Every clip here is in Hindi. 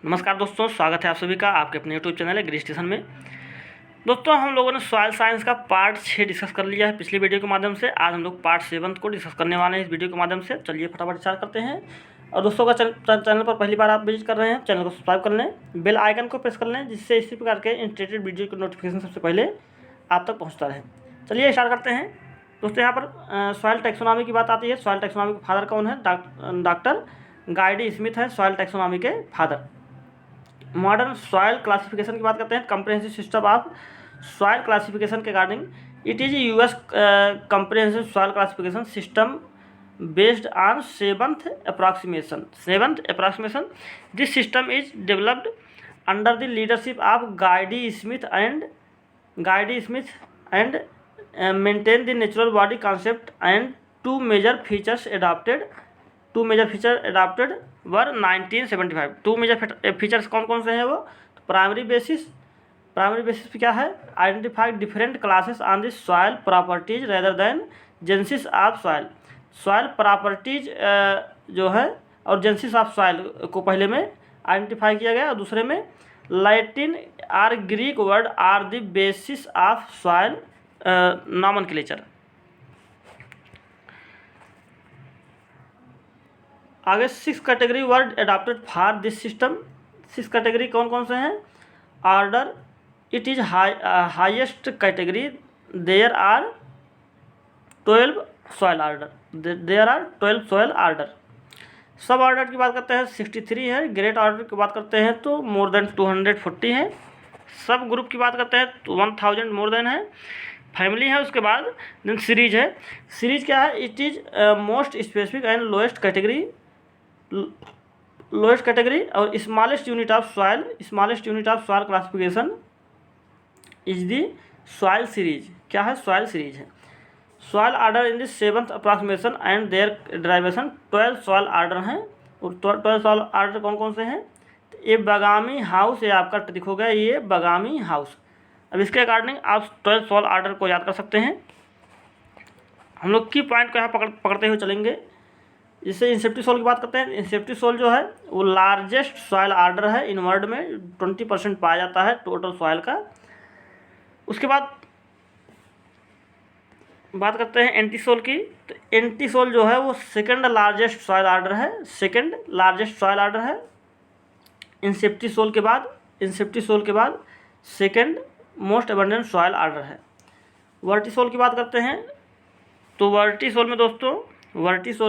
नमस्कार दोस्तों, स्वागत है आप सभी का आपके अपने यूट्यूब चैनल है ग्री स्टेशन में। दोस्तों, हम लोगों ने सॉइल साइंस का पार्ट 6 डिस्कस कर लिया है पिछली वीडियो के माध्यम से। आज हम लोग पार्ट 7 को डिस्कस करने वाले हैं इस वीडियो के माध्यम से। चलिए फटाफट स्टार्ट करते हैं। और दोस्तों का चैनल पर पहली बार आप विजिट कर रहे हैं, चैनल को सब्सक्राइब कर लें, बेल आइकन को प्रेस कर लें, जिससे इसी प्रकार के इंटरेस्टेड वीडियो की नोटिफिकेशन सबसे पहले आप तक पहुँचता रहे। चलिए स्टार्ट करते हैं। दोस्तों, यहाँ पर सॉइल टैक्सोनॉमी की बात आती है। सॉइल टैक्सोनॉमी के फादर कौन है? डॉक्टर गाइडी स्मिथ है सॉइल टैक्सोनॉमी के फादर। मॉडर्न सॉइल क्लासिफिकेशन की बात करते हैं। Comprehensive system of soil classification के according it is US comprehensive soil classification system based on seventh approximation. This system is developed under the leadership of Guy D Smith and maintain the natural body concept and two major features adopted were 1975। Two major features कौन कौन से हैं वो? तो प्राइमरी बेसिस पे क्या है? Identify different classes on the soil properties rather than genesis of soil. Soil properties जो है और जेनेसिस ऑफ सॉइल को पहले में आइडेंटिफाई किया गया और दूसरे में लैटिन और Greek word are the basis of soil nomenclature. आगे 6 category word adopted for this system. 6 category कौन कौन से हैं? Order, it is highest category, there are 12 soil order. Suborder की बात करते हैं 63 है। ग्रेट ऑर्डर की बात करते हैं तो मोर देन 240 है। सब ग्रुप की बात करते हैं तो 1000 मोर देन है। फैमिली है, उसके बाद देन सीरीज है। सीरीज क्या है? It is most specific and lowest category और smallest unit of soil classification is the soil series. क्या है? सॉइल सीरीज है। Soil order in the 7th approximation and their derivation 12 soil order हैं। और 12 सॉइल ऑर्डर कौन कौन से हैं? तो ये बगामी हाउस, ये आपका ट्रिक हो गया, ये बगामी हाउस। अब इसके अकॉर्डिंग आप 12 सॉइल ऑर्डर को याद कर सकते हैं। हम लोग की पॉइंट को यहाँ पकड़ते हुए चलेंगे। जिससे इंसेप्टी सोल की बात करते हैं। इंसेप्टी सोल जो है वो लार्जेस्ट सॉइल ऑर्डर है। इन वर्ल्ड में 20% पाया जाता है टोटल सॉइल का। उसके बाद बात करते हैं एंटी सोल की। तो एंटी सोल जो है वो सेकंड लार्जेस्ट सॉइल ऑर्डर है। इंसेप्टी सोल के बाद second most abundant soil order है। वर्टिसोल की बात करते हैं तो वर्टिसोल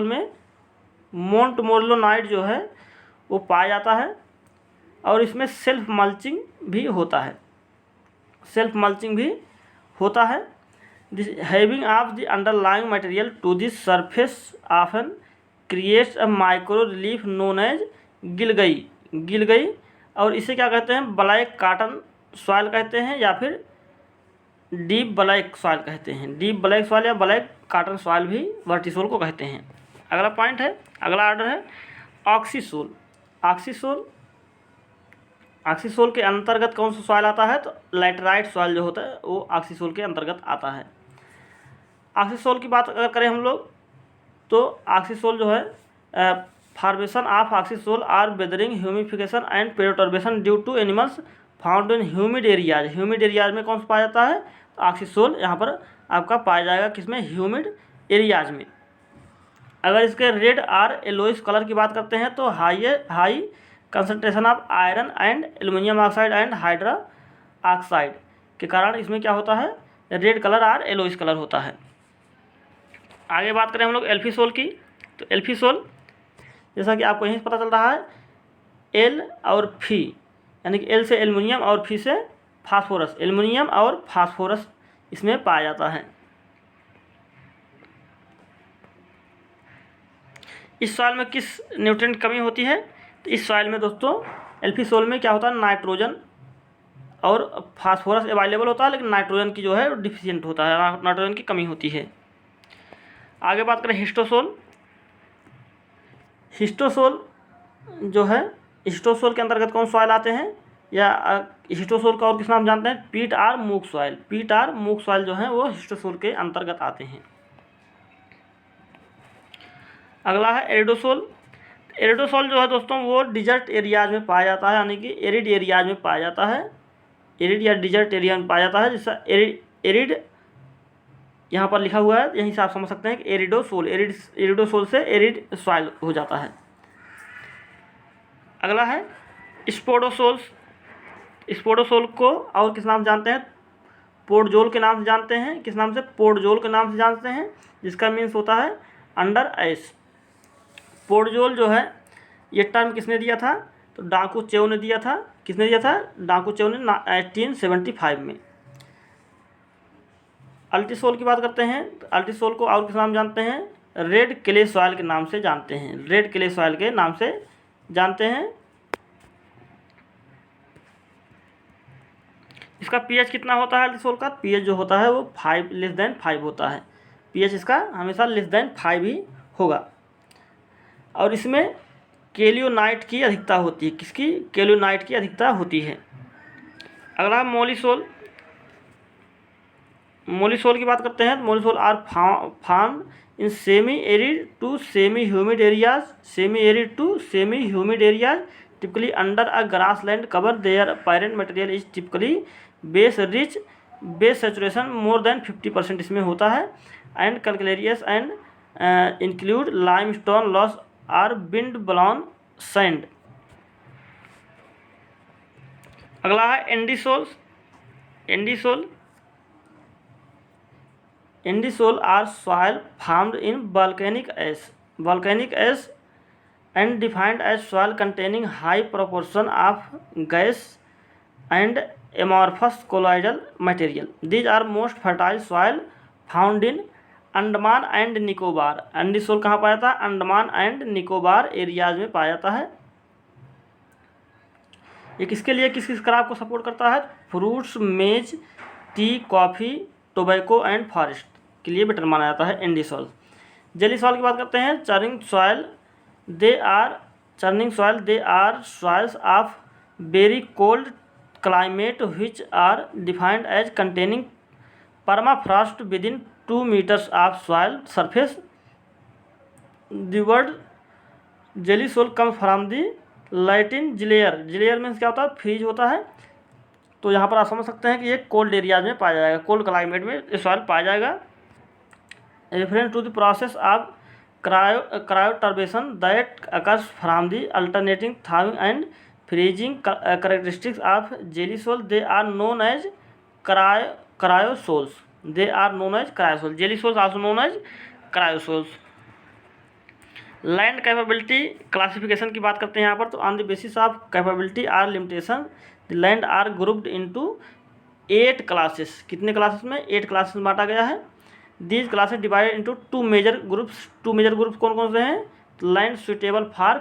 में मोंटमोर्लोनाइट जो है वो पाया जाता है और इसमें सेल्फ मल्चिंग भी होता है। This heaving of the underlying material to the surface often creates a micro relief known as gilgai. और इसे क्या कहते हैं? ब्लैक कॉटन सॉइल कहते हैं या फिर डीप ब्लैक सॉइल कहते हैं। डीप ब्लैक सॉइल या ब्लैक कॉटन सॉइल भी वर्टिसोल को कहते हैं। अगला ऑर्डर है ऑक्सीसोल। ऑक्सीसोल के अंतर्गत कौन सा सॉइल आता है? तो लैटेराइट सॉइल जो होता है वो ऑक्सीसोल के अंतर्गत आता है। ऑक्सीसोल की बात अगर करें हम लोग तो ऑक्सीसोल जो है formation of oxisol are weathering humification and pedoturbation due to animals found in humid areas में कौन सा पाया जाता है? तो ऑक्सीसोल यहाँ पर आपका पाया जाएगा किसमें? ह्यूमिड एरियाज में। अगर इसके रेड और येलोइश कलर की बात करते हैं तो high concentration of iron and aluminium oxide and hydra oxide के कारण इसमें क्या होता है? रेड कलर और येलोइश कलर होता है। आगे बात करें हम लोग एल्फीसोल की। तो एल्फीसोल जैसा कि आपको यहीं से पता चल रहा है, एल और फी, यानी कि एल से एल्युमिनियम और फी से फास्फोरस, एल्युमिनियम और फास्फोरस इसमें पाया जाता है। इस सॉइल में किस न्यूट्रिएंट कमी होती है? तो इस सॉइल में दोस्तों एल्फीसोल में क्या होता है? नाइट्रोजन और फास्फोरस अवेलेबल होता है, लेकिन नाइट्रोजन की जो है डिफिशिएंट होता है, नाइट्रोजन की कमी होती है। आगे बात करें हिस्टोसोल जो है, हिस्टोसोल के अंतर्गत कौन सॉइल आते हैं? या हिस्टोसोल का और किस नाम जानते हैं? पीट और मूक सॉइल जो है वो हिस्टोसोल के अंतर्गत आते हैं। अगला है एरिडोसोल। एरिडोसॉल जो है दोस्तों वो डिजर्ट एरियाज में पाया जाता है, यानी कि एरिड एरियाज में पाया जाता है, एरिड या डिजर्ट एरिया में पाया जाता है, जिसका एरिड यहाँ पर लिखा हुआ है, यहीं से आप समझ सकते हैं कि एरिडोसोल, एरिडोसोल से एरिड सॉइल हो जाता है। अगला है स्पोडोसोल्स। स्पोडोसोल को और किस नाम से जानते हैं? पोडजोल के नाम से जानते हैं। किस नाम से? पोडजोल के नाम से जानते हैं, जिसका मीन्स होता है अंडर आइस। पोडजोल जो है ये टर्म किसने दिया था? तो डाकू चेव ने दिया था। किसने दिया था? डाकू चेव ने 1875 में। अल्टीसोल की बात करते हैं तो अल्टीसोल को और किस नाम जानते हैं? रेड क्ले सॉइल के नाम से जानते हैं, रेड क्ले सॉइल के नाम से जानते हैं। इसका पीएच कितना होता है अल्टीसोल का? पीएच जो होता है वो 5 लेस देन 5 होता है। पीएच इसका हमेशा लेस देन 5 ही होगा। और इसमें केलियोनाइट की अधिकता होती है। किसकी? केलियोनाइट की अधिकता होती है। अगला मोलिसोल। मोलिसोल की बात करते हैं तो mollisol are found in semi arid to semi humid areas, semi arid to semi humid areas typically under a grassland cover. Their parent material is typically base rich, base saturation more than 50% इसमें होता है। And calcareous and include limestone loess or wind blown sand. अगला है andisols. Andisol Endisol are soil formed in volcanic ash and defined as soil containing high proportion of gas and amorphous colloidal material. These are most fertile soil found in Andaman and Nicobar. Andisol कहाँ पाया जाता है? अंडमान एंड निकोबार एरियाज में पाया जाता है। ये किसके लिए, किस किस क्रॉप को सपोर्ट करता है? फ्रूट्स, मेज, T, coffee, tobacco and forest के लिए बेटर माना जाता है एंडीसॉल। जेली सॉइल की बात करते हैं। Churning soil they are soils of very cold climate which are defined as containing permafrost within 2 meters of soil surface. The word gelisol come from the Latin gelare. Gelare means क्या होता है? फ्रीज होता है। तो यहाँ पर आप समझ सकते हैं कि ये कोल्ड एरियाज में पाया जाएगा, कोल्ड क्लाइमेट में ये सॉइल पाया जाएगा। Reference to the process of cryoturbation that occurs from the alternating thawing and freezing characteristics of gelisol. They are known as cryosols. They are known as cryosols. Gelisols also known as cryosols. Land capability classification की बात करते हैं यहाँ पर। तो on the basis of capability or limitation the land are grouped into 8 classes. कितने क्लासेस में? 8 क्लासेस में बांटा गया है। These classes divided into 2 major groups. 2 major groups कौन कौन से हैं? Land suitable for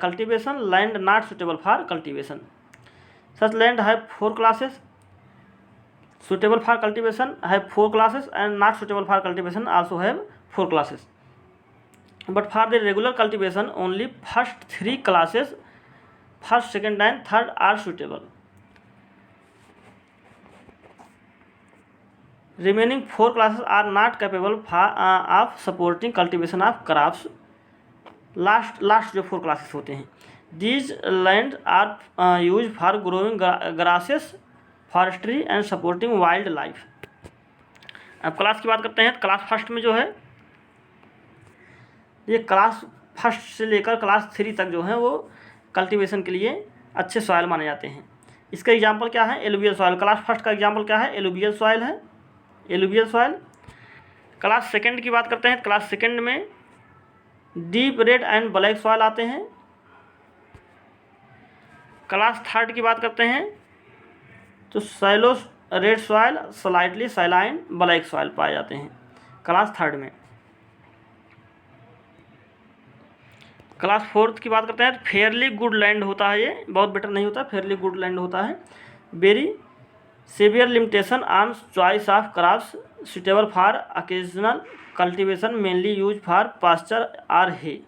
cultivation, land not suitable for cultivation. Such land have 4 classes. suitable for cultivation have 4 classes and not suitable for cultivation also have 4 classes. But for the regular cultivation only first 3 classes, first, second and third are suitable. Remaining 4 classes are not capable of supporting cultivation of crops. Last जो 4 classes होते हैं, these lands are used for growing grasses, forestry and supporting wild life. अब क्लास की बात करते हैं। क्लास फर्स्ट में जो है, ये क्लास फर्स्ट से लेकर क्लास 3 तक जो है वो कल्टीवेशन के लिए अच्छे सॉइल माने जाते हैं। इसका एग्जांपल क्या है? Alluvial soil. क्लास फर्स्ट का एग्जांपल क्या है? एलुवियल सॉइल है, एलुवियल सॉइल। क्लास सेकंड की बात करते हैं। क्लास सेकंड में deep red and black soil आते हैं। क्लास थर्ड की बात करते हैं तो shallow red soil, slightly saline black soil पाए जाते हैं क्लास थर्ड में। क्लास फोर्थ की बात करते हैं तो फेयरली गुड लैंड होता है, ये बहुत बेटर नहीं होता, फेयरली गुड लैंड होता है। Very severe limitation on choice of crops suitable for occasional cultivation, mainly use for pasture or hay.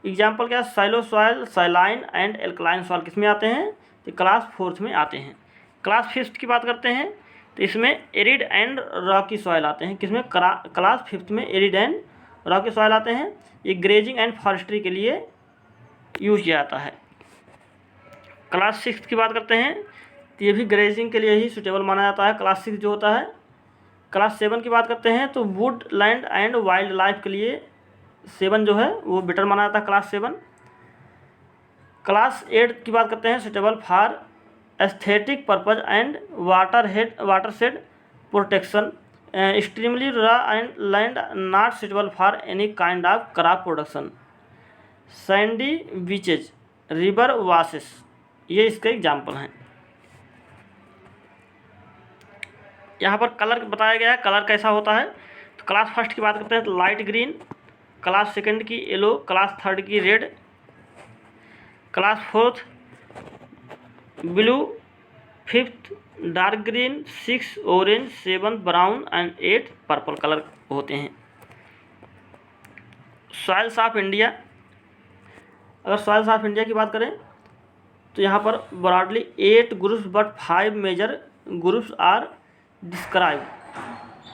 Example क्या? Shallow soil, saline and alkaline soil किस में आते हैं? तो क्लास फोर्थ में आते हैं। क्लास फिफ्थ की बात करते हैं तो इसमें एरिड एंड रॉकी सॉइल आते हैं। किसमें? क्लास फिफ्थ में एरिड एंड रॉकी सॉइल आते हैं। ये ग्रेजिंग एंड फॉरेस्ट्री के लिए यूज किया जाता है। क्लास 6 की बात करते हैं तो ये भी ग्रेजिंग के लिए ही सूटेबल माना जाता है, क्लास 6 जो होता है। क्लास 7 की बात करते हैं तो would land and wild life के लिए 7 जो है वो बेटर माना जाता है, क्लास 7। क्लास 8 की बात करते हैं suitable for aesthetic purpose and water shade protection, extremely raw and land not suitable for any kind of crop production, Sandy beaches, river vases, ये इसके एग्जाम्पल हैं। यहाँ पर कलर बताया गया है, कलर कैसा होता है। तो क्लास 1 की बात करते हैं तो लाइट ग्रीन, क्लास 2 की येलो, क्लास 3 की red, class 4 blue, 5 dark green, 6 orange, 7 brown and 8 purple colour होते हैं। सॉइल्स ऑफ इंडिया, अगर सॉइल्स ऑफ इंडिया की बात करें तो यहाँ पर broadly 8 groups but 5 major groups are describe.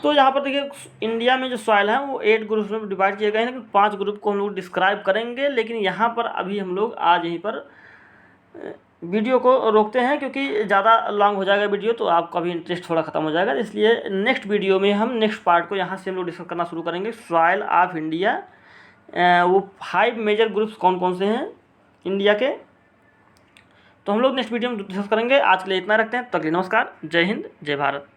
तो यहाँ पर देखिए इंडिया में जो सॉइल है वो 8 ग्रुप्स में डिवाइड किए गए हैं, लेकिन 5 ग्रुप को हम लोग डिस्क्राइब करेंगे। लेकिन यहाँ पर अभी हम लोग आज यहीं पर वीडियो को रोकते हैं, क्योंकि ज़्यादा लॉन्ग हो जाएगा वीडियो तो आपका भी इंटरेस्ट थोड़ा ख़त्म हो जाएगा। इसलिए नेक्स्ट वीडियो में हम नेक्स्ट पार्ट को यहाँ से हम लोग डिस्कस करना शुरू करेंगे, सॉइल ऑफ इंडिया, वो 5 मेजर ग्रुप्स कौन कौन से हैं इंडिया के, तो हम लोग नेक्स्ट वीडियो में डिस्कस करेंगे। आज के लिए इतना रखते हैं, तब तक के लिए नमस्कार, जय हिंद, जय भारत।